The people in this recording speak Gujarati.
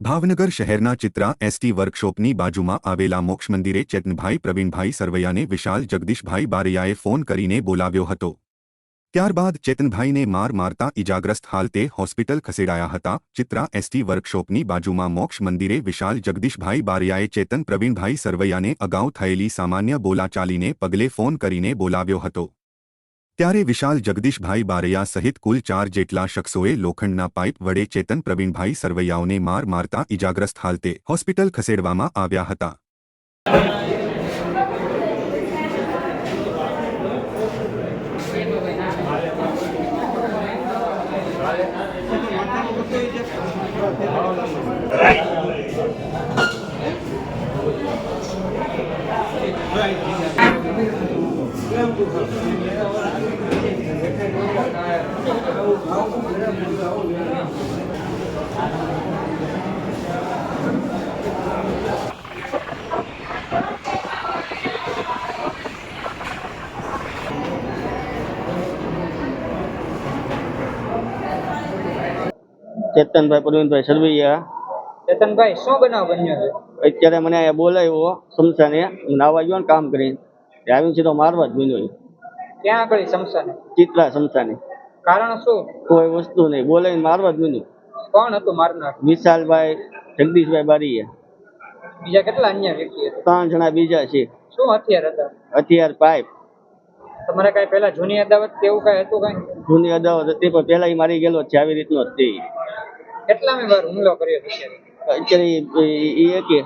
ભાવનગર શહેરના ચિત્રા એસટી વર્કશોપની બાજુમાં આવેલા મોક્ષ મંદિરે ચેતનભાઈ પ્રવીણભાઈ સરવૈયાને વિશાલ જગદીશભાઈ બારૈયાએ ફોન કરીને બોલાવ્યો હતો। ત્યારબાદ ચેતનભાઈને માર મારતા ઇજાગ્રસ્ત હાલતે હોસ્પિટલ ખસેડાયા હતા। ચિત્રા એસટી વર્કશોપની બાજુમાં મોક્ષ મંદિરે વિશાલ જગદીશભાઈ બારૈયાએ ચેતન પ્રવીણભાઈ સરવૈયાને અગાઉ થયેલી સામાન્ય બોલાચાલીને પગલે ફોન કરીને બોલાવ્યો હતો। ત્યારે વિશાલ જગદીશભાઈ બારૈયા સહિત કુલ 4 જેટલા શખ્સોએ લોખંડના પાઇપ વડે ચેતન પ્રવીણભાઈ સરવૈયાઓને માર મારતા ઇજાગ્રસ્ત હાલતે હોસ્પિટલ ખસેડવામાં આવ્યા હતા। ચેતનભાઈ પ્રવીણભાઈ સરવૈયા। ચેતનભાઈ શું બનાવ બન્યો છે? અત્યારે મને અહીંયા બોલાવ્યો શમશાને, હું નાવા ગયો ને કામ કરીને, આવીને સીધો મારવા જ બન્યો। ક્યાં આગળ શમશાને? ચિત્રા શમશાને। કારણ શું? કોઈ વસ્તુ નહીં, બોલાવીને મારવા જ બન્યો। કોણ હતું મારનાર? વિશાલભાઈ જગદીશભાઈ બારૈયા। બીજા કેટલા અન્ય વ્યક્તિ હતા? 3 જણા બીજા છે। શું હથિયાર હતા? હથિયાર પાઇપ। તમારે કઈ પહેલા જૂની અદાવત કે એવું કઈ હતું? કઈ જૂની અદાવત હતી, પણ પેલા એ મારી ગયેલો છે, આવી રીતનો જ છે। કેટલામી વાર હુમલો કર્યો અત્યારે? અત્યારે એ કે